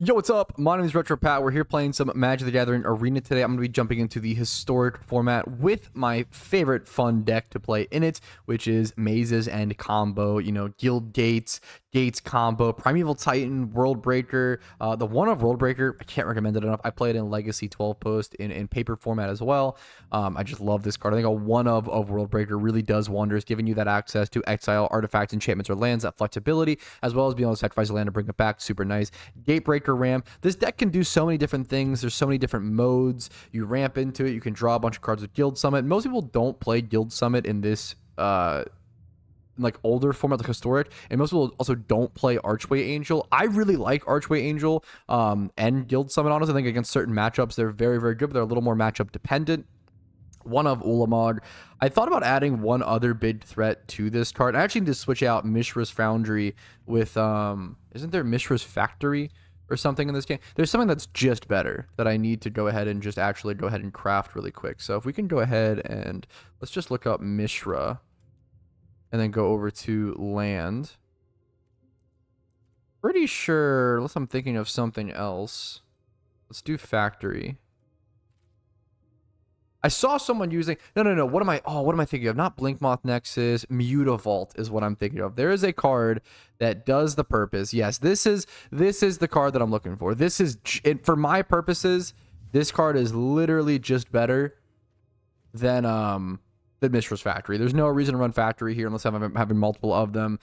Yo, what's up? My name is Retro Pat. We're here playing some Magic the Gathering Arena today. I'm going to be jumping into the historic format with my favorite fun deck to play in it, which is Mazes and Combo. You know, Guild Gates, Gates Combo, Primeval Titan, World Breaker. The one of World Breaker, I can't recommend it enough. I play it in Legacy 12 Post in paper format as well. I just love this card. I think a one of World Breaker really does wonders, giving you that access to exile artifacts, enchantments, or lands, that flexibility, as well as being able to sacrifice a land to bring it back. Super nice. Gatebreaker Ram. This deck can do so many different things. There's so many different modes. You ramp into it. You can draw a bunch of cards with Guild Summit. Most people don't play Guild Summit in this like older format, like historic, and most people also don't play Archway Angel. I really like Archway Angel and Guild Summit. Honestly, I think against certain matchups they're very, very good, but they're a little more matchup dependent. One of Ulamog. I thought about adding one other big threat to this card. I actually need to switch out Mishra's Foundry with isn't there Mishra's Factory or something in this game? There's something that's just better that I need to go ahead and just actually go ahead and craft really quick. So if we can go ahead and let's just look up Mishra and then go over to land. Pretty sure, unless I'm thinking of something else. Let's do Factory. I saw someone using no. What am I thinking of? Not Blinkmoth Nexus. Mutavault is what I'm thinking of. There is a card that does the purpose. Yes, this is the card that I'm looking for. This is for my purposes. This card is literally just better than Mishra's Factory. There's no reason to run Factory here unless I'm having multiple of them.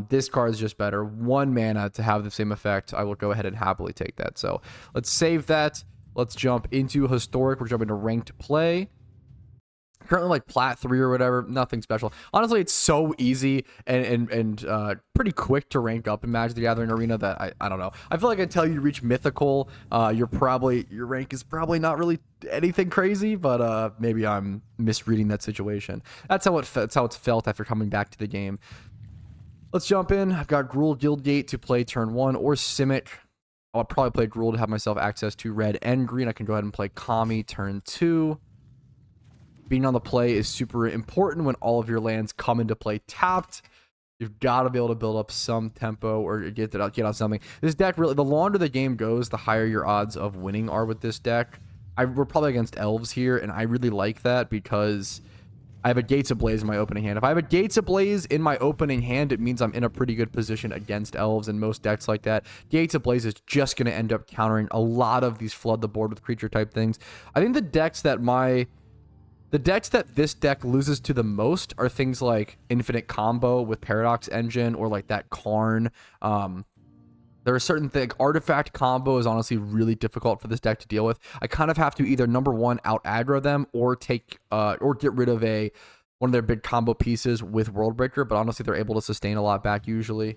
This card is just better. 1 mana to have the same effect. I will go ahead and happily take that. So let's save that. Let's jump into Historic. We're jumping to Ranked Play. Currently like Plat 3 or whatever. Nothing special. Honestly, it's so easy and pretty quick to rank up in Magic the Gathering Arena that I don't know. I feel like until you reach Mythical, your rank is probably not really anything crazy, but maybe I'm misreading that situation. That's how it's felt after coming back to the game. Let's jump in. I've got Gruul Guildgate to play turn 1 or Simic. I'll probably play Gruul to have myself access to red and green. I can go ahead and play Kami turn 2. Being on the play is super important when all of your lands come into play tapped. You've got to be able to build up some tempo or get out something. This deck really, the longer the game goes, the higher your odds of winning are with this deck. We're probably against Elves here, and I really like that because I have a Gates Ablaze in my opening hand. If I have a Gates Ablaze in my opening hand, it means I'm in a pretty good position against Elves, and most decks like that. Gates Ablaze is just going to end up countering a lot of these flood the board with creature type things. I think the decks that this deck loses to the most are things like Infinite Combo with Paradox Engine or like that Karn. There are certain things, Artifact Combo is honestly really difficult for this deck to deal with. I kind of have to either number one out aggro them or get rid of one of their big combo pieces with World Breaker, but honestly they're able to sustain a lot back usually.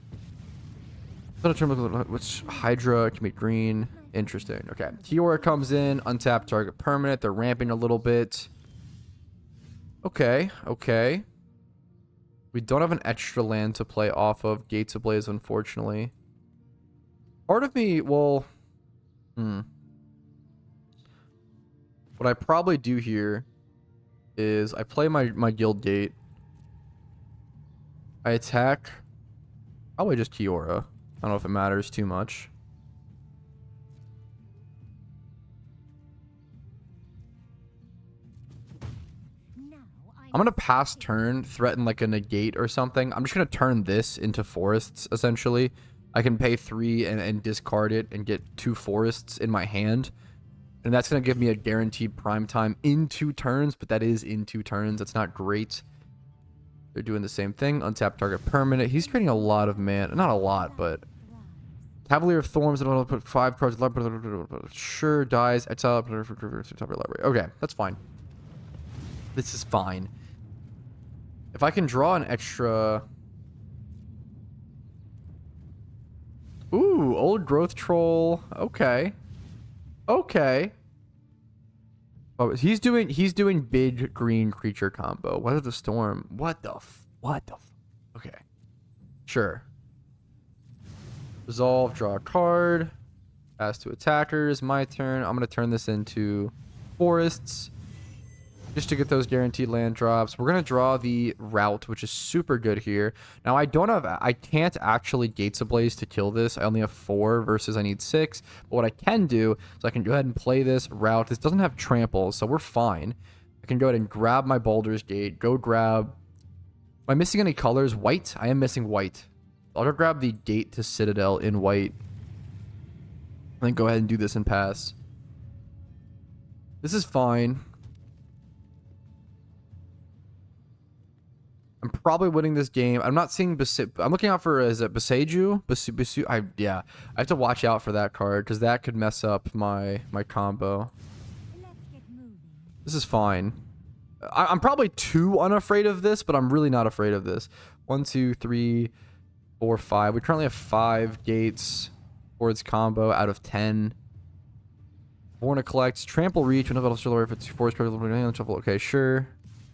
Which Hydra can be green. Interesting. Okay. Kiora comes in, untap target permanent. They're ramping a little bit. Okay. We don't have an extra land to play off of Gates Ablaze, unfortunately. Part of me, well, what I probably do here is I play my Guild Gate. I attack, probably just Kiora. I don't know if it matters too much. I'm going to pass turn, threaten like a negate or something. I'm just going to turn this into forests, essentially. I can pay 3 and discard it and get 2 forests in my hand. And that's going to give me a guaranteed prime time in 2 turns, but that is in 2 turns. That's not great. They're doing the same thing. Untap target permanent. He's trading a lot of mana. Not a lot, but... Cavalier of Thorns. I'm going to put 5 cards. Sure, dies. Exile. Library. Okay, that's fine. This is fine. If I can draw an extra... Ooh, Old Growth Troll. Okay. Oh, he's doing big green creature combo. Weather the Storm. What the okay. Sure. Resolve, draw a card. Pass to attackers. My turn. I'm going to turn this into forests. just to get those guaranteed land drops. We're going to draw the route, which is super good here. Now, I can't actually Gates Ablaze to kill this. I only have 4 versus I need 6. But what I can do is I can go ahead and play this route. This doesn't have trample, so we're fine. I can go ahead and grab my Baldur's Gate. Go grab... Am I missing any colors? White? I am missing white. I'll go grab the Gate to Citadel in white. And then go ahead and do this and pass. This is fine. I'm probably winning this game. I'm not seeing I'm looking out for, is it Beseju? Yeah. I have to watch out for that card because that could mess up my combo. This is fine. I'm probably too unafraid of this, but I'm really not afraid of this. 1, 2, 3, 4, 5. We currently have 5 gates for its combo out of 10. Born to collect, trample reach, if it's force. Okay, sure.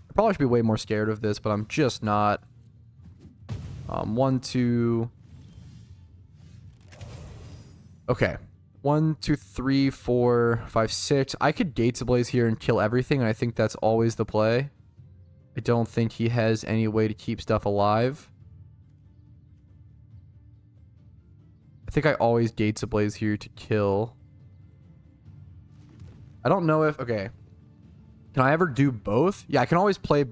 I probably should be way more scared of this, but I'm just not. 1, 2. Okay. 1, 2, 3, 4, 5, 6. I could Gates Ablaze here and kill everything, and I think that's always the play. I don't think he has any way to keep stuff alive. I think I always Gates Ablaze here to kill. I don't know if... Okay. Can I ever do both? Yeah, I can always play...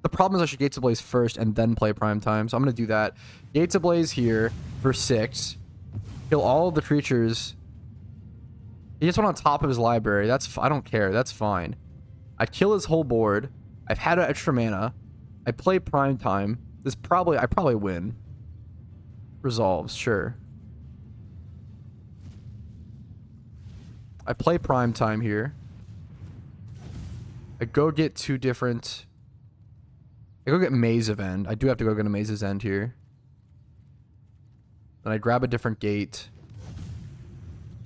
The problem is I should Gates Ablaze first and then play Prime Time. So I'm going to do that. Gates Ablaze here for 6. Kill all of the creatures. He just went on top of his library. I don't care. That's fine. I kill his whole board. I've had an extra mana. I play Prime Time. I probably win. Resolves, sure. I play Prime Time here. I go get 2 different... I go get Maze of End. I do have to go get a Maze's End here. Then I grab a different gate.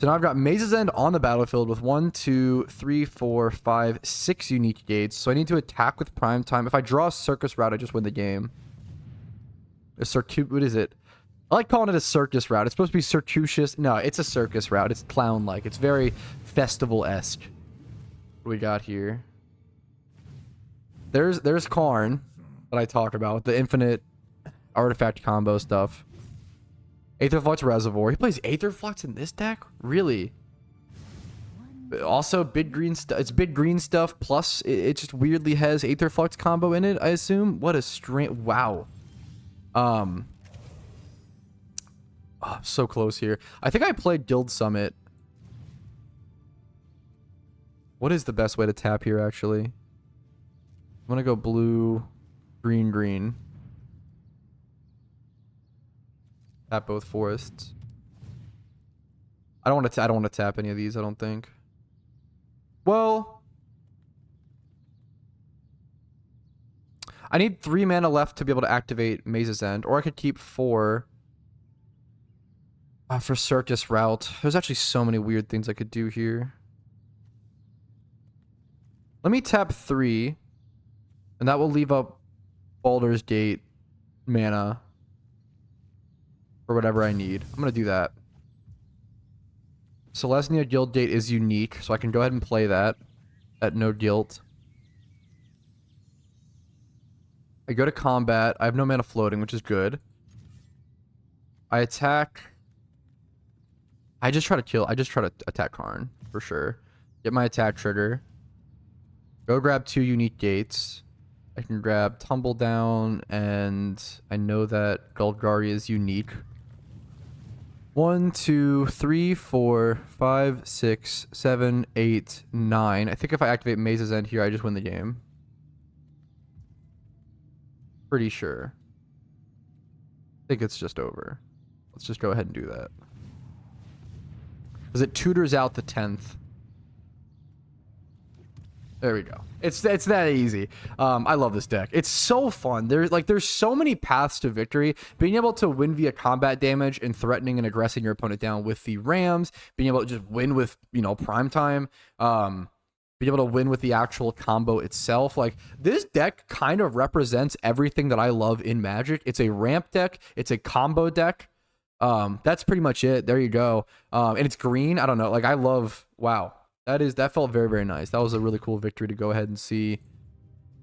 So now I've got Maze's End on the battlefield with 1, 2, 3, 4, 5, 6 unique gates. So I need to attack with Prime Time. If I draw a Circus route, I just win the game. What is it? I like calling it a circus route. It's supposed to be circuitous. No, it's a circus route. It's clown-like. It's very festival-esque. What do we got here? There's Karn that I talked about. The infinite artifact combo stuff. Aetherflux Reservoir. He plays Aetherflux in this deck? Really? Also, big green stuff. It's big green stuff, plus it just weirdly has Aetherflux combo in it, I assume. What a strange... Wow. Oh, I'm so close here. I think I played Guild Summit. What is the best way to tap here, actually? I'm gonna go blue, green, green. Tap both forests. I don't want to tap any of these, I don't think. Well, I need 3 mana left to be able to activate Maze's End, or I could keep 4 for Circus Route. There's actually so many weird things I could do here. Let me tap 3, and that will leave up Baldur's Gate mana for whatever I need. I'm going to do that. Celestia Guild Gate is unique, so I can go ahead and play that at no guilt. I go to combat. I have no mana floating, which is good. I attack. I just try to attack Karn, for sure. Get my attack trigger. Go grab 2 unique gates. I can grab Tumble Down, and I know that Golgari is unique. 1, 2, 3, 4, 5, 6, 7, 8, 9. I think if I activate Maze's End here, I just win the game. Pretty sure. I think it's just over. Let's just go ahead and do that. Because it tutors out the 10th. There we go. It's that easy. I love this deck. It's so fun. There's so many paths to victory. Being able to win via combat damage and threatening and aggressing your opponent down with the Rams. Being able to just win with, Prime Time. Being able to win with the actual combo itself. Like, this deck kind of represents everything that I love in Magic. It's a ramp deck. It's a combo deck. That's pretty much it. There you go. And it's green. I don't know. Like, I love... Wow. That felt very, very nice. That was a really cool victory to go ahead and see.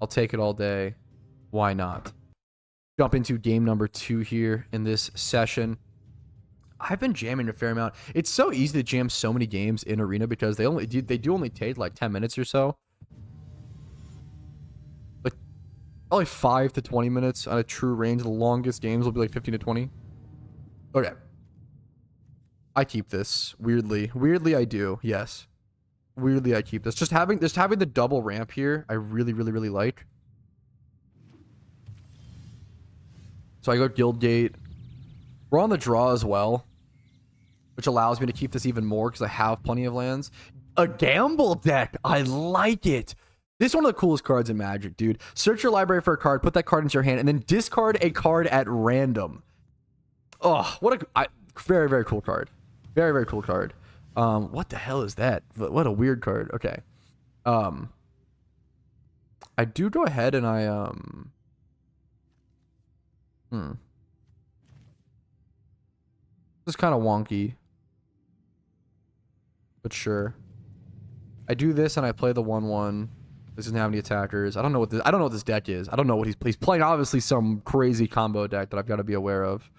I'll take it all day. Why not? Jump into game number 2 here in this session. I've been jamming a fair amount. It's so easy to jam so many games in Arena because they do only take like 10 minutes or so. Like probably 5 to 20 minutes on a true range. The longest games will be like 15 to 20. Okay. I keep this. Weirdly. Weirdly I do. Yes. Weirdly I keep this. Just having the double ramp here, I really, really, really like. So I go Guildgate. We're on the draw as well, which allows me to keep this even more because I have plenty of lands. A gamble deck. I like it. This is one of the coolest cards in Magic, dude. Search your library for a card, put that card into your hand, and then discard a card at random. Oh, what a very, very cool card. Very, very cool card. What the hell is that? What a weird card. Okay. I do go ahead and This is kind of wonky. But sure. I do this and I play the 1/1. This doesn't have any attackers. I don't know what this deck is. I don't know what he's playing. Obviously some crazy combo deck that I've got to be aware of.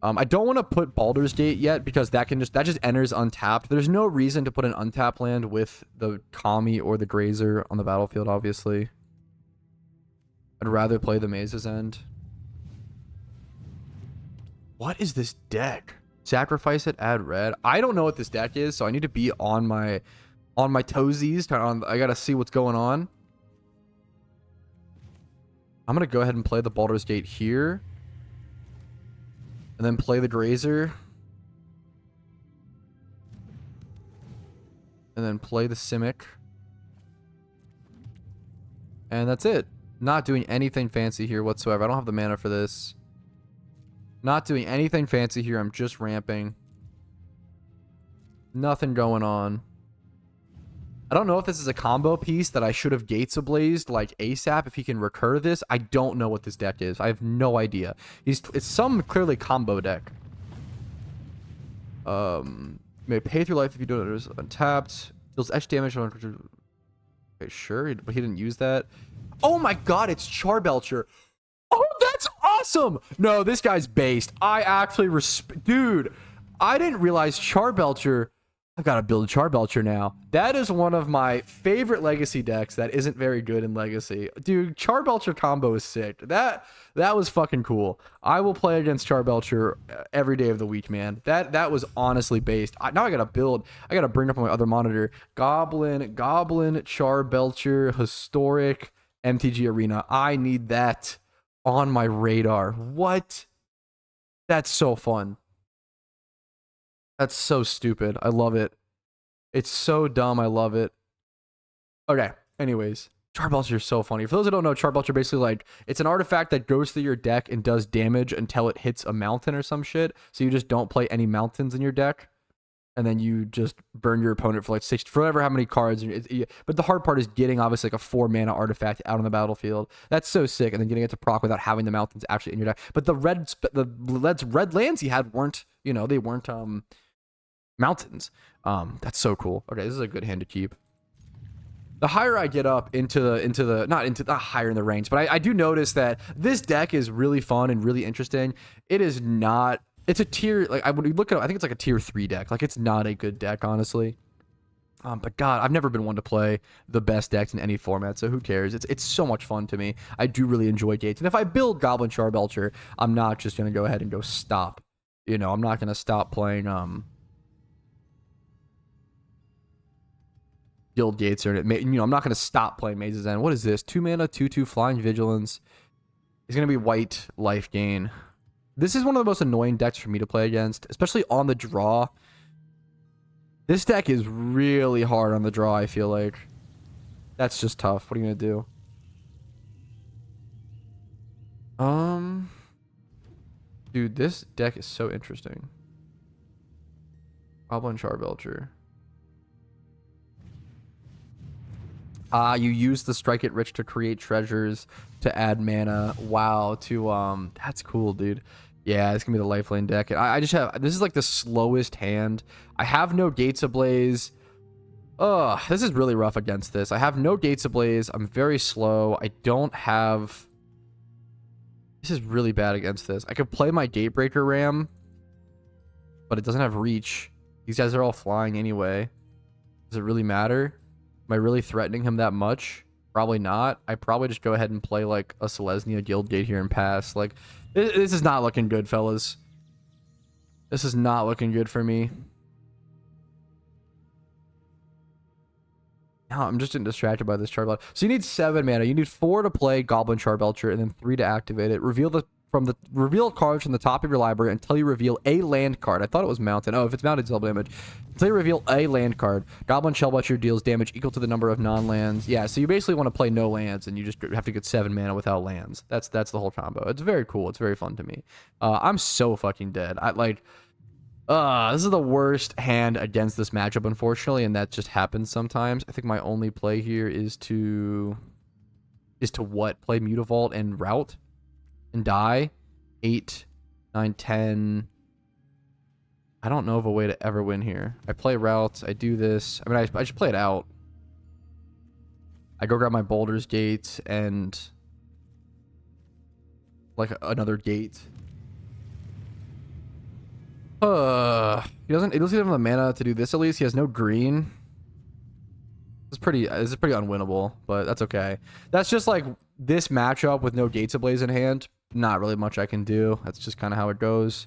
I don't want to put Baldur's Gate yet because that just enters untapped. There's no reason to put an untapped land with the Kami or the Grazer on the battlefield, obviously. I'd rather play the Maze's End. What is this deck? Sacrifice it, add red. I don't know what this deck is, so I need to be on my toesies. I gotta see what's going on. I'm gonna go ahead and play the Baldur's Gate here. And then play the Grazer. And then play the Simic. And that's it. Not doing anything fancy here whatsoever. I don't have the mana for this. Not doing anything fancy here. I'm just ramping. Nothing going on. I don't know if this is a combo piece that I should have Gates Ablazed like ASAP if he can recur this. I don't know what this deck is. I have no idea. It's some clearly combo deck. May pay through life if you don't notice. Untapped. Deals Etch damage on... Okay, sure. But he didn't use that. Oh my god, it's CHARBELCHER. Oh, that's awesome! No, this guy's based. I actually dude, I didn't realize CHARBELCHER... I've got to build a CHARBELCHER now. That is one of my favorite Legacy decks that isn't very good in Legacy. Dude, CHARBELCHER combo is sick. That was fucking cool. I will play against CHARBELCHER every day of the week, man. That was honestly based. Now I got to build. I got to bring up on my other monitor. Goblin, CHARBELCHER, Historic, MTG Arena. I need that on my radar. What? That's so fun. That's so stupid. I love it. It's so dumb. I love it. Okay. Anyways, CHARBELCHER is so funny. For those who don't know, CHARBELCHER basically like it's an artifact that goes through your deck and does damage until it hits a mountain or some shit. So you just don't play any mountains in your deck, and then you just burn your opponent for like forever how many cards. But the hard part is getting obviously like a 4-mana artifact out on the battlefield. That's so sick, and then getting it to proc without having the mountains actually in your deck. But the red lands he had weren't, you know, they weren't mountains. That's so cool. Okay, this is a good hand to keep. The higher I get up into the not higher in the ranks, but I do notice that this deck is really fun and really interesting. It is not. It's a tier like when you look at it, I think it's like a tier 3 deck. Like it's not a good deck, honestly. But God, I've never been one to play the best decks in any format, so who cares? It's so much fun to me. I do really enjoy Gates, and if I build Goblin CHARBELCHER, I'm not just gonna go ahead and go stop. You know, I'm not gonna stop playing Guild Gates or you know, I'm not going to stop playing Maze's End. What is this? 2-mana, 2/2 Flying Vigilance. He's going to be white life gain. This is one of the most annoying decks for me to play against, especially on the draw. This deck is really hard on the draw, I feel like. That's just tough. What are you going to do? Dude, this deck is so interesting. Goblin CHARBELCHER. You use the Strike It Rich to create treasures to add mana. Wow, that's cool, dude. Yeah, it's gonna be the lifeline deck. I just have, this is like the slowest hand. I have no Gates Ablaze. Ugh, this is really rough against this. I have no Gates Ablaze. I'm very slow. I don't have... This is really bad against this. I could play my Gatebreaker Ram, but it doesn't have reach. These guys are all flying anyway. Does it really matter? Am I really threatening him that much? Probably not. I probably just go ahead and play like a Selesnya Guildgate here and pass. Like, this is not looking good, fellas. This is not looking good for me. No, I'm just getting distracted by this Charbelcher. So you need 7 mana. You need 4 to play Goblin Charbelcher and then 3 to activate it. Reveal cards from the top of your library until you reveal a land card. I thought it was mounted. Oh, if it's mounted, it's double damage. Until you reveal a land card, Goblin Charbelcher deals damage equal to the number of non-lands. Yeah, so you basically want to play no lands, and you just have to get 7 mana without lands. That's the whole combo. It's very cool. It's very fun to me. I'm so fucking dead. This is the worst hand against this matchup, unfortunately, and that just happens sometimes. I think my only play here is to what? Play Mutavault and Route and die. 8, 9, 10. I don't know of a way to ever win here. I play Route. I do this. I mean, I just play it out. I go grab my Boulder's Gate and like another gate. He doesn't have the mana to do this. At least he has no green. This is pretty unwinnable, but that's okay. That's just like this matchup with no Gates Ablaze in hand. Not really much I can do. That's just kind of how it goes.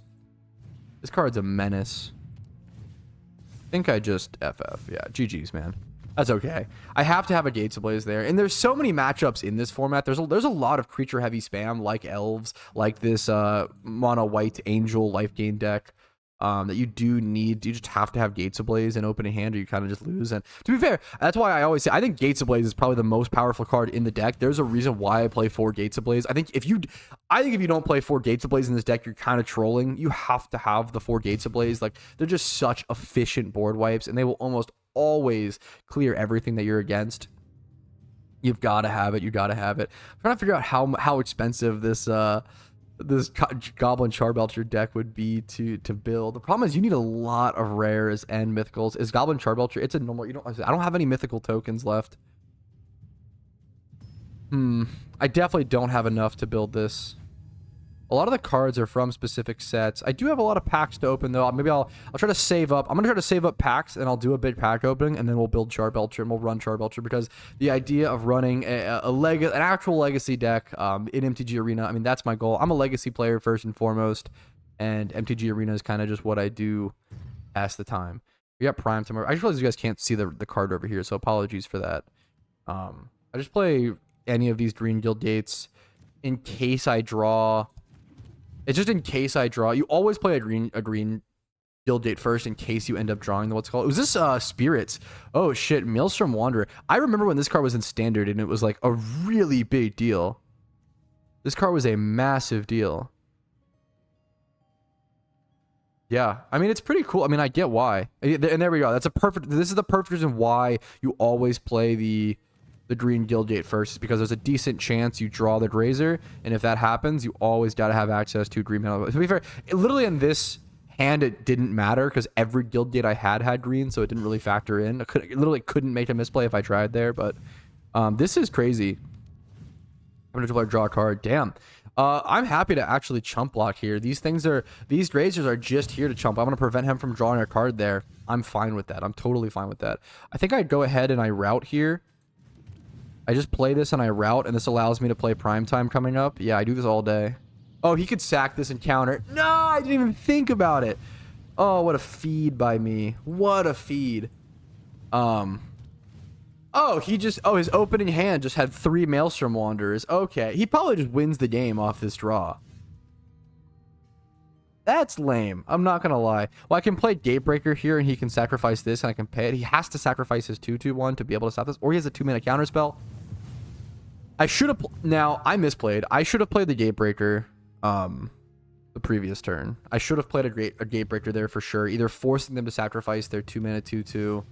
This card's a menace. I think I just FF. Yeah, GG's, man. That's okay. I have to have a Gates Ablaze there. And there's so many matchups in this format. There's a lot of creature heavy spam, like elves, like this mono white angel life gain deck. That you do need. You just have to have Gates Ablaze in opening hand, or you kind of just lose. And to be fair, that's why I always say I think Gates Ablaze is probably the most powerful card in the deck. There's a reason why I play 4 Gates Ablaze. I think if you don't play 4 Gates Ablaze in this deck, you're kind of trolling. You have to have the 4 Gates Ablaze. Like, they're just such efficient board wipes, and they will almost always clear everything that you're against. You've got to have it. You got to have it. I'm trying to figure out how expensive this Goblin Charbelcher deck would be to build. The problem is you need a lot of rares and mythicals. Is Goblin Charbelcher? It's a normal. I don't have any mythical tokens left. I definitely don't have enough to build this. A lot of the cards are from specific sets. I do have a lot of packs to open though. Maybe I'll try to save up. I'm gonna try to save up packs and I'll do a big pack opening and then we'll build Charbelcher and we'll run Charbelcher, because the idea of running an actual legacy deck in MTG Arena, I mean, that's my goal. I'm a legacy player first and foremost, and MTG Arena is kind of just what I do past the time. We got Prime Time. I just realized you guys can't see the card over here, so apologies for that. I just play any of these green guild gates in case I draw. It's just in case I draw. You always play a green guild gate first in case you end up drawing what's called. Was this Spirits? Oh shit, Maelstrom Wanderer. I remember when this card was in standard and it was like a really big deal. This card was a massive deal. Yeah, I mean, it's pretty cool. I mean, I get why. And there we go. This is the perfect reason why you always play the green guildgate first, is because there's a decent chance you draw the Grazer, and if that happens, you always got to have access to green mana. To be fair, literally in this hand, it didn't matter because every guildgate I had green, so it didn't really factor in. I literally couldn't make a misplay if I tried there, but this is crazy. I'm gonna draw a card. Damn. I'm happy to actually chump block here. These Grazers are just here to chump. I'm gonna prevent him from drawing a card there. I'm fine with that. I'm totally fine with that. I think I'd go ahead and I route here. I just play this and I route, and this allows me to play Prime Time coming up. Yeah, I do this all day. Oh, he could sack this and counter. No, I didn't even think about it. Oh, what a feed by me. What a feed. Oh, his opening hand just had 3 Maelstrom Wanderers. Okay, he probably just wins the game off this draw. That's lame. I'm not gonna lie. Well, I can play Gatebreaker here, and he can sacrifice this, and I can pay it. He has to sacrifice his 2/2/1 to be able to stop this, or he has a 2-mana counterspell. I should have... Now, I misplayed. I should have played the Gatebreaker the previous turn. I should have played a Gatebreaker there for sure, either forcing them to sacrifice their 2-mana 2/2.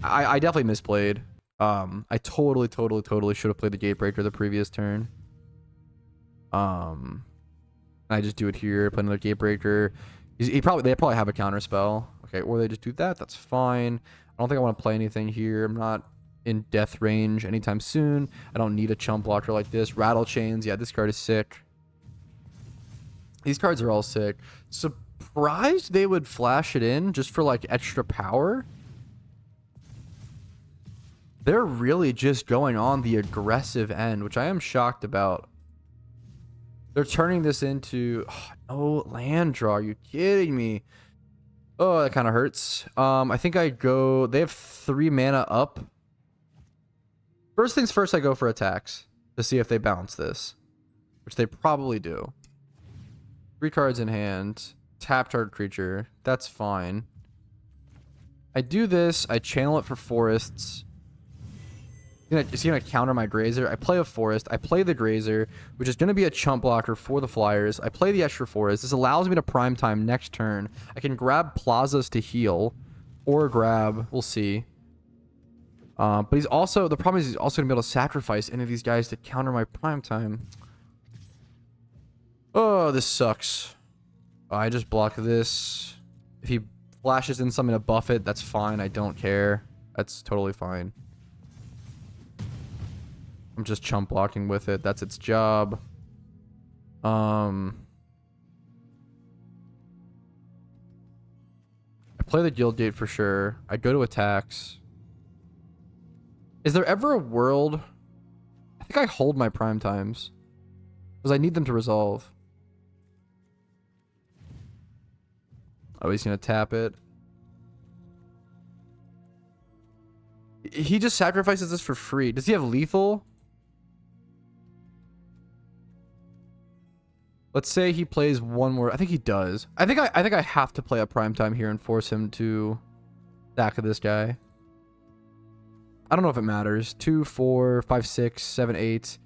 I definitely misplayed. I totally should have played the Gatebreaker the previous turn. I just do it here, play another Gatebreaker. They probably have a counter spell. Okay, or they just do that. That's fine. I don't think I want to play anything here. I'm not in death range anytime soon. I don't need a chump blocker like this. Rattle Chains. Yeah, this card is sick. These cards are all sick. Surprised they would flash it in just for like extra power. They're really just going on the aggressive end, which I am shocked about. They're turning this into... Oh, no land draw. Are you kidding me? Oh, that kind of hurts. I think I go... They have 3 mana up. First things first, I go for attacks to see if they bounce this, which they probably do. 3 cards in hand. Tap target creature. That's fine. I do this. I channel it for forests. It's gonna counter my Grazer. I play a forest. I play the Grazer, which is gonna be a chump blocker for the Flyers. I play the extra forest. This allows me to prime time next turn. I can grab plazas to heal, or grab. We'll see. But he's also, the problem is he's also gonna be able to sacrifice any of these guys to counter my prime time. Oh, this sucks. I just block this. If he flashes in something to buff it, that's fine. I don't care. That's totally fine. I'm just chump blocking with it. That's its job. I play the guild gate for sure. I go to attacks. Is there ever a world? I think I hold my prime times because I need them to resolve. Oh, he's gonna tap it. He just sacrifices this for free. Does he have lethal? Let's say he plays one more. I think he does. I think I have to play a prime time here and force him to stack this guy. I don't know if it matters. 2, 4, 5, 6, 7, 8.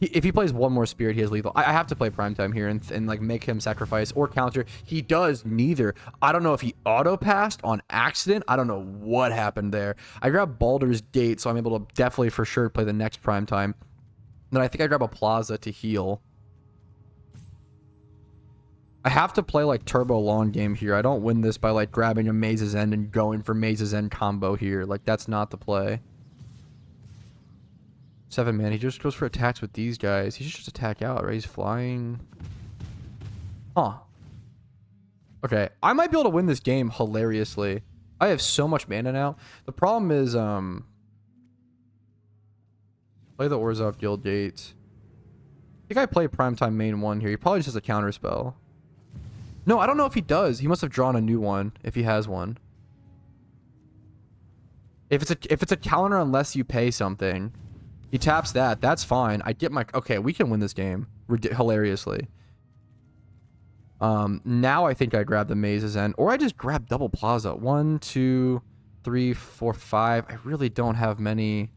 If he plays one more spirit, he has lethal. I have to play prime time here and like make him sacrifice or counter. He does neither. I don't know if he auto passed on accident. I don't know what happened there. I grab Baldur's Gate, so I'm able to definitely for sure play the next prime time. Then I think I grab a Plaza to heal. I have to play like turbo long game here. I don't win this by like grabbing a Maze's End and going for Maze's End combo here. Like that's not the play. 7 man. He just goes for attacks with these guys. He should just attack out, right? He's flying. Huh. Okay. I might be able to win this game hilariously. I have so much mana now. The problem is, play the Orzhov Guild Gate. I think I play Primetime main 1 here. He probably just has a counter spell. No, I don't know if he does. He must have drawn a new one if he has one. If it's a counter unless you pay something, he taps that. That's fine. I get my... Okay, we can win this game hilariously. Now I think I grab the Maze's End, or I just grab double Plaza. 1, 2, 3, 4, 5. I really don't have many.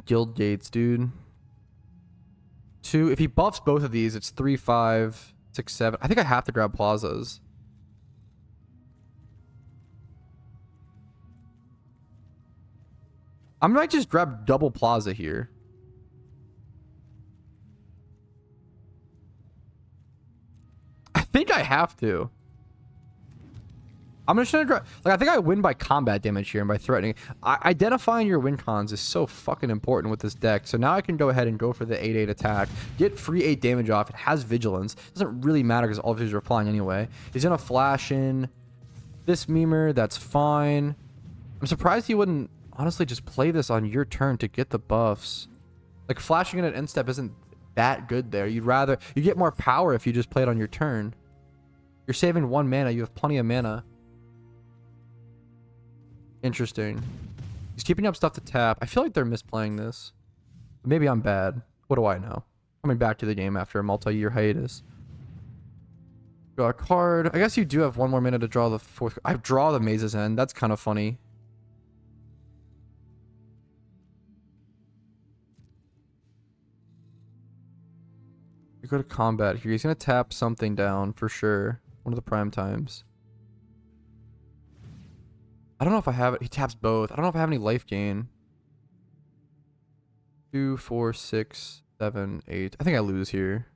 Guild Gates, dude. 2. If he buffs both of these, it's 3, 5, 6, 7. I think I have to grab Plazas. I might just grab double Plaza here. I think I have to. I'm just gonna grab... Like, I think I win by combat damage here and by threatening. Identifying your win cons is so fucking important with this deck. So now I can go ahead and go for the 8/8 attack. Get free 8 damage off. It has Vigilance. Doesn't really matter because all of these are flying anyway. He's gonna flash in this memer. That's fine. I'm surprised he wouldn't honestly just play this on your turn to get the buffs. Like, flashing in at end step isn't that good there. You get more power if you just play it on your turn. You're saving 1 mana. You have plenty of mana. Interesting. He's keeping up stuff to tap. I feel like they're misplaying this. Maybe I'm bad. What do I know? Coming back to the game after a multi-year hiatus. Draw a card. I guess you do have 1 more minute to draw the 4th. I draw the Maze's End. That's kind of funny. You go to combat here. He's going to tap something down for sure. One of the prime times. I don't know if I have it. He taps both. I don't know if I have any life gain. 2, 4, 6, 7, 8. I think I lose here.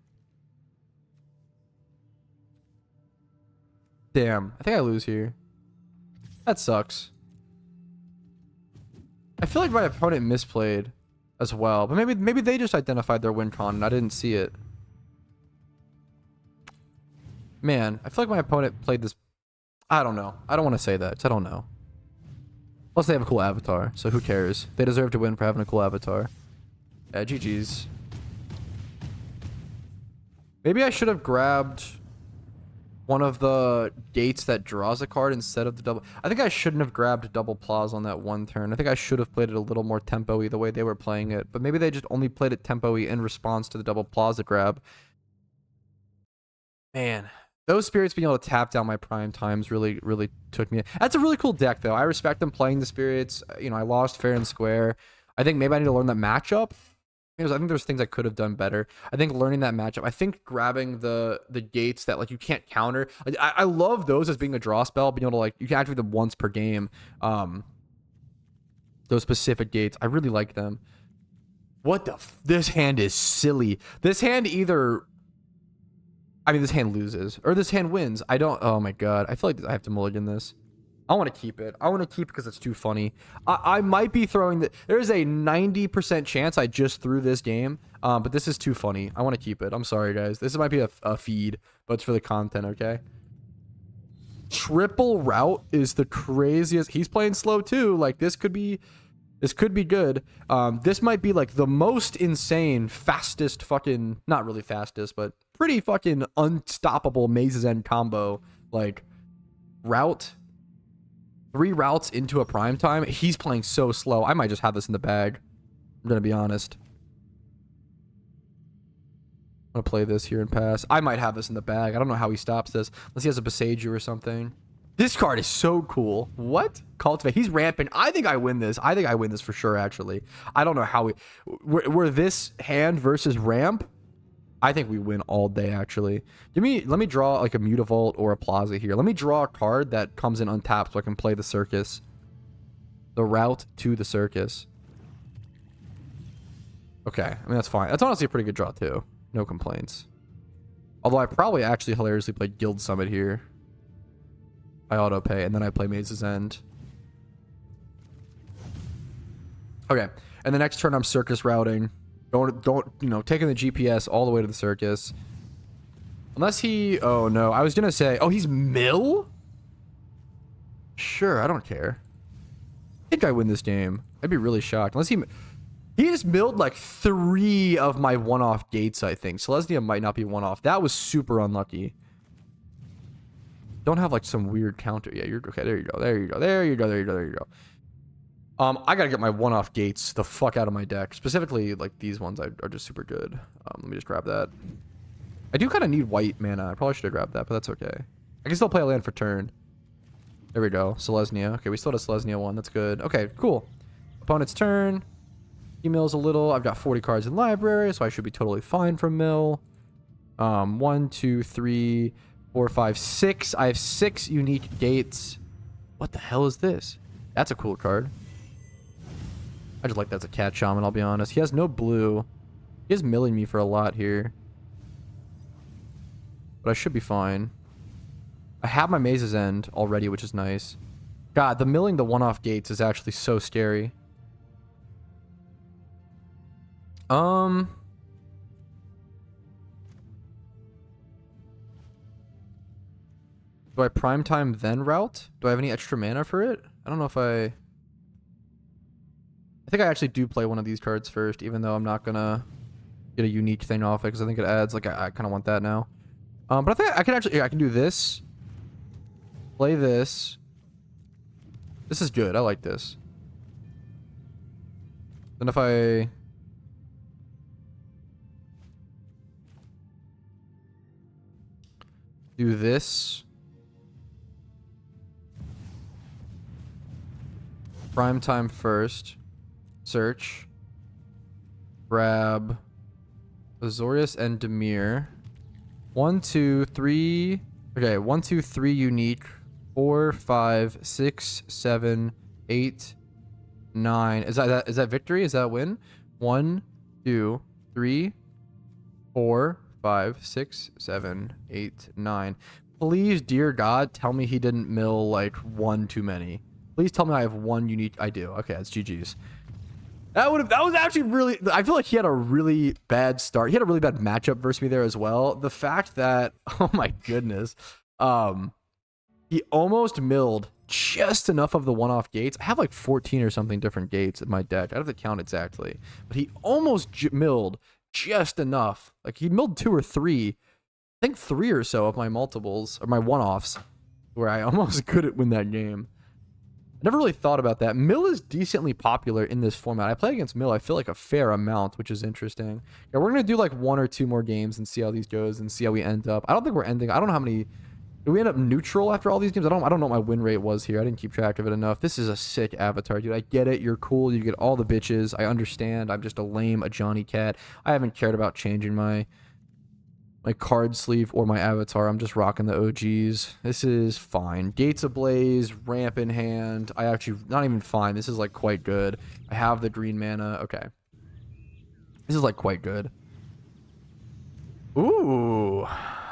Damn, I think I lose here. That sucks. I feel like my opponent misplayed as well, but maybe they just identified their win con and I didn't see it. Man, I feel like my opponent played this. I don't know. I don't want to say that. I don't know. Plus, they have a cool avatar, so who cares? They deserve to win for having a cool avatar. Yeah, GG's. Maybe I should have grabbed one of the gates that draws a card instead of the double. I think I shouldn't have grabbed double plaza on that one turn. I think I should have played it a little more tempo-y the way they were playing it. But maybe they just only played it tempo-y in response to the double plaza grab. Man, those spirits being able to tap down my prime times really took me. That's a really cool deck, though. I respect them playing the spirits. You know, I lost fair and square. I think maybe I need to learn that matchup. Because I think there's things I could have done better. I think learning that matchup. I think grabbing the gates that like you can't counter. Like, I love those as being a draw spell, being able to like you can activate them once per game. Those specific gates, I really like them. What the? This hand is silly. This hand either. I mean, this hand loses or this hand wins. I don't. Oh my god. I feel like I have to mulligan this. I want to keep it. I want to keep it because it's too funny. I might be throwing the. There's a 90% chance I just threw this game, but this is too funny. I want to keep it. I'm sorry, guys. This might be a feed, but it's for the content, okay? Triple route is the craziest. He's playing slow too. Like this could be good. This might be like the most insane, fastest fucking, not really fastest, but pretty fucking unstoppable Maze's End combo. Like route. 3 routes into a prime time. He's playing so slow. I might just have this in the bag. I'm gonna be honest. I'm gonna play this here and pass. I might have this in the bag. I don't know how he stops this. Unless he has a Beseiju or something. This card is so cool. What? Cultivate. He's ramping. I think I win this. I think I win this for sure, actually. I don't know how we... We're this hand versus ramp. I think we win all day, actually. Let me draw like a Mutavault or a Plaza here. Let me draw a card that comes in untapped so I can play the Circus. The route to the Circus. Okay, I mean, that's fine. That's honestly a pretty good draw, too. No complaints. Although I probably actually hilariously played Guild Summit here. I auto pay, and then I play Maze's End. Okay, and the next turn I'm Circus routing. Don't, you know, taking the GPS all the way to the Circus. Unless he... Oh, no. I was going to say... Oh, he's mill? Sure, I don't care. I think I win this game. I'd be really shocked. Unless he... He just milled like 3 of my one-off gates, I think. Selesnya might not be one-off. That was super unlucky. Don't have like some weird counter. Yeah, you're... Okay, there you go. There you go. There you go. There you go. There you go. I gotta get my one-off gates the fuck out of my deck. Specifically, like, these ones are just super good. Let me just grab that. I do kind of need white mana. I probably should have grabbed that, but that's okay. I can still play a land for turn. There we go. Selesnya. Okay, we still have a Selesnya one. That's good. Okay, cool. Opponent's turn. He mills a little. I've got 40 cards in library, so I should be totally fine from mill. 1, 2, 3, 4, 5, 6. I have 6 unique gates. What the hell is this? That's a cool card. I just like that as a cat shaman, I'll be honest. He has no blue. He is milling me for a lot here. But I should be fine. I have my Maze's End already, which is nice. God, the milling the one-off gates is actually so scary. Do I prime time then route? Do I have any extra mana for it? I don't know if I think I actually do play one of these cards first, even though I'm not gonna get a unique thing off it, because I think it adds, like, I kind of want that now. But I think I can actually, I can do this. Play this. This is good. I like this. Then if I... do this. Prime time first. Search. Grab Azorius and Dimir. 1, 2, 3. Okay, 1, 2, 3 unique. 4, 5, 6, 7, 8, 9. Is that victory? Is that win? 1, 2, 3, 4, 5, 6, 7, 8, 9. Please, dear God, tell me he didn't mill like one too many. Please tell me I have one unique. I do. Okay, that's GG's. That was actually really. I feel like he had a really bad start. He had a really bad matchup versus me there as well. The fact that, oh my goodness, he almost milled just enough of the one-off gates. I have like 14 or something different gates in my deck. I don't have to count exactly, but he almost milled just enough. Like he milled 2 or 3, I think 3 or so of my multiples or my one-offs, where I almost couldn't win that game. I never really thought about that. Mill is decently popular in this format. I play against Mill, I feel like, a fair amount, which is interesting. Yeah, we're going to do like 1 or 2 more games and see how these goes and see how we end up. I don't think we're ending. I don't know how many. Do we end up neutral after all these games? I don't know what my win rate was here. I didn't keep track of it enough. This is a sick avatar, dude. I get it. You're cool. You get all the bitches. I understand. I'm just a Johnny cat. I haven't cared about changing my card sleeve or my avatar. I'm just rocking the OGs. This is fine. Gates Ablaze, ramp in hand. I actually, not even fine. This is like quite good. I have the green mana. Okay. This is like quite good. Ooh,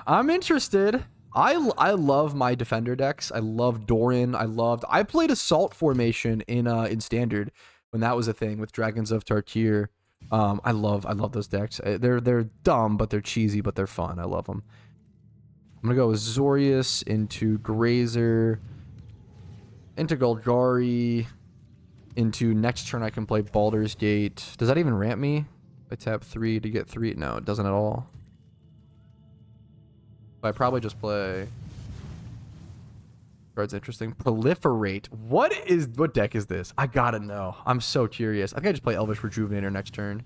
I'm interested. I love my defender decks. I love Doran. I played Assault Formation in Standard when that was a thing with Dragons of Tarkir. I love those decks. They're dumb, but they're cheesy, but they're fun. I love them. I'm gonna go with Zorius into Grazer, into Golgari, into next turn I can play Baldur's Gate. Does that even ramp me? I tap 3 to get 3. No, it doesn't at all. I probably just play. Card's interesting. Proliferate. What deck is this? I gotta know. I'm so curious. I think I just play Elvish Rejuvenator next turn.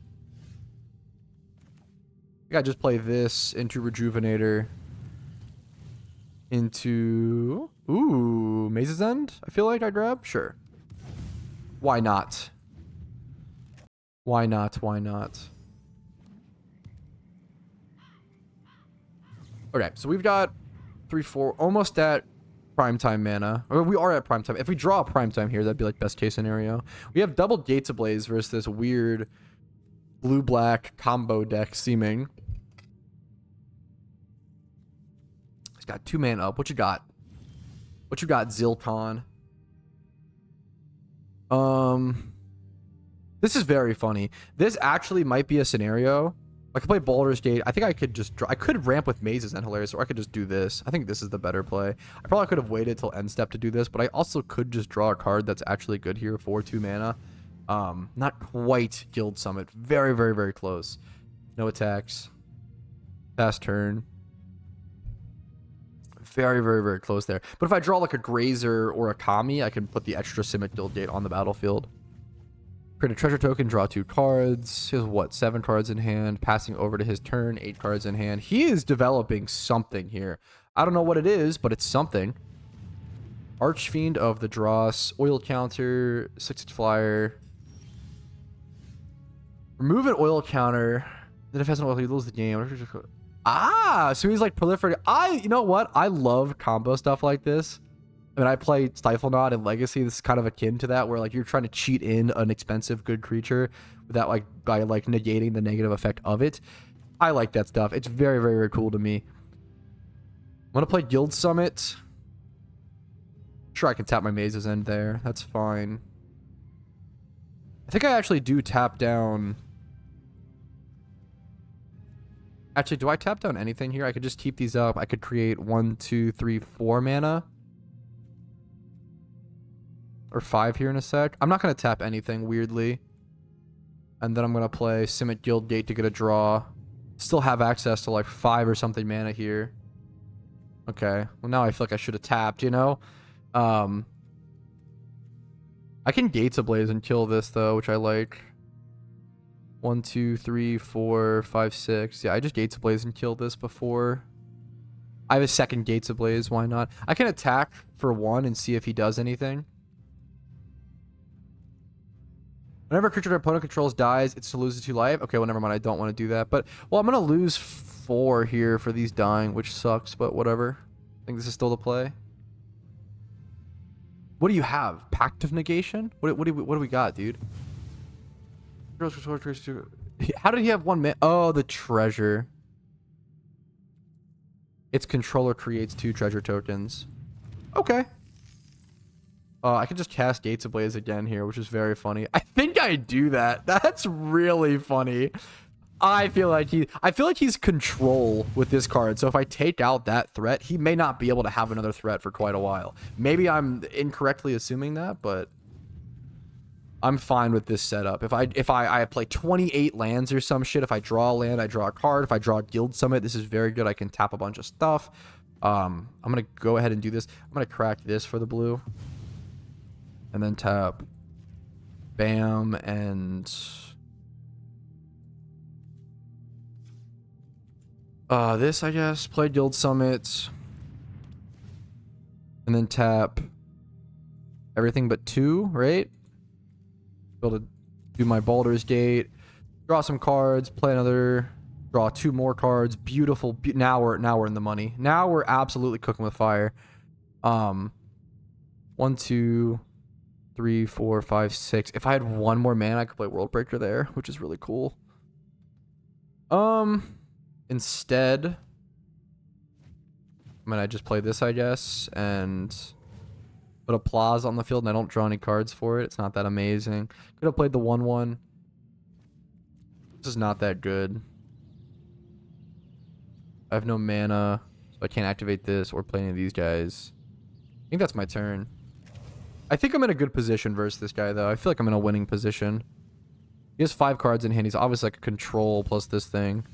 I think I just play this into Rejuvenator. Into Maze's End. I feel like I grab. Sure. Why not? Why not? Why not? Okay, so we've got 3, 4, almost at primetime mana. Or we are at primetime. If we draw a primetime here, that'd be like best case scenario. We have double Gates Ablaze versus this weird blue-black combo deck seeming. He's got 2 mana up. What you got? What you got, Zilcon? This is very funny. This actually might be a scenario. I could play Baldur's Gate. I think I could just draw. I could ramp with Mazes and Hilarious, or I could just do this. I think this is the better play. I probably could have waited till end step to do this, but I also could just draw a card that's actually good here for 2 mana. Not quite Guild Summit. Very, very, very close. No attacks. Fast turn. Very, very, very close there. But if I draw like a Grazer or a Kami, I can put the extra Simic Guild Gate on the battlefield. Create a treasure token, draw 2 cards. He has what, 7 cards in hand. Passing over to his turn, 8 cards in hand. He is developing something here. I don't know what it is, but it's something. Archfiend of the Dross, oil counter, 6 flyer. Remove an oil counter. Then if it has an oil, you lose the game. So he's like proliferating. You know what? I love combo stuff like this. I mean, I play Stifle Knot and Legacy. This is kind of akin to that, where like you're trying to cheat in an expensive good creature without like by like negating the negative effect of it. I like that stuff. It's very, very, very cool to me. I'm gonna play Guild Summit. Sure, I can tap my Maze's End there. That's fine. I think I actually do tap down. Actually, do I tap down anything here? I could just keep these up. I could create 1, 2, 3, 4 mana. Or 5 here in a sec. I'm not going to tap anything, weirdly. And then I'm going to play Simic Guild Gate to get a draw. Still have access to like 5 or something mana here. Okay. Well, now I feel like I should have tapped, you know? I can Gates Ablaze and kill this, though, which I like. 1, 2, 3, 4, 5, 6. Yeah, I just Gates Ablaze and kill this before. I have a second Gates Ablaze. Why not? I can attack for 1 and see if he does anything. Whenever a creature your opponent controls dies, it's to lose 2 life. Okay, well, never mind. I don't want to do that. But, well, I'm going to lose 4 here for these dying, which sucks, but whatever. I think this is still the play. What do you have? Pact of Negation? What do we got, dude? How did he have one man? Oh, the treasure. Its controller creates 2 treasure tokens. Okay. I can just cast Gates Ablaze again here, which is very funny. I think I do that. That's really funny. I feel like he's control with this card. So if I take out that threat, he may not be able to have another threat for quite a while. Maybe I'm incorrectly assuming that, but I'm fine with this setup. If I play 28 lands or some shit, if I draw a land, I draw a card. If I draw a Guild Summit, this is very good. I can tap a bunch of stuff. I'm gonna go ahead and do this. I'm gonna crack this for the blue. And then tap bam and this, I guess. Play Guild Summit. And then tap everything but 2, right? Be able to do my Baldur's Gate. Draw some cards, play another, draw 2 more cards. Beautiful. Now we're in the money. Now we're absolutely cooking with fire. 1, 2, 3, 4, 5, 6. If I had 1 more mana, I could play World Breaker there, which is really cool. Instead, I mean, I just play this, I guess, and put a Plaza on the field, and I don't draw any cards for it. It's not that amazing. Could have played the 1/1. This is not that good. I have no mana, so I can't activate this or play any of these guys. I think that's my turn. I think I'm in a good position versus this guy, though. I feel like I'm in a winning position. He has 5 cards in hand. He's obviously like a control plus this thing.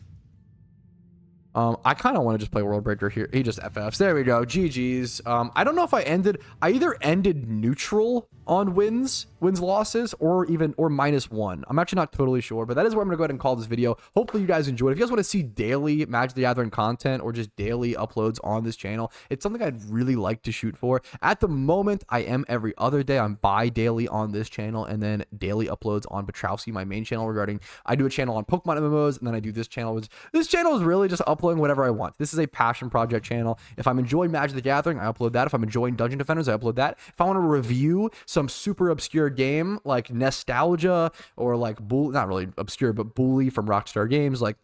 I kind of want to just play World Breaker here. He just FFs. There we go. GG's. I don't know if I either ended neutral on wins, losses, or -1. I'm actually not totally sure, but that is where I'm going to go ahead and call this video. Hopefully you guys enjoyed. If you guys want to see daily Magic the Gathering content or just daily uploads on this channel, it's something I'd really like to shoot for. At the moment, I am every other day. I'm bi-daily on this channel, and then daily uploads on Petrowski, my main channel regarding, I do a channel on Pokemon MMOs, and then I do this channel, which this channel is really just uploading whatever I want. This is a passion project channel. If I'm enjoying Magic the Gathering, I upload that. If I'm enjoying Dungeon Defenders, I upload that. If I want to review some super obscure game like Nostalgia or like not really obscure, but Bully from Rockstar Games, like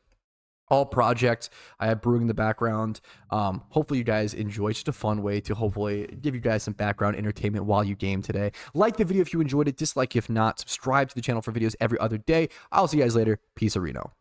all projects I have brewing in the background. Hopefully you guys enjoy. Just a fun way to hopefully give you guys some background entertainment while you game today. Like the video if you enjoyed it, dislike if not, subscribe to the channel for videos every other day. I'll see you guys later. Peace, Reno.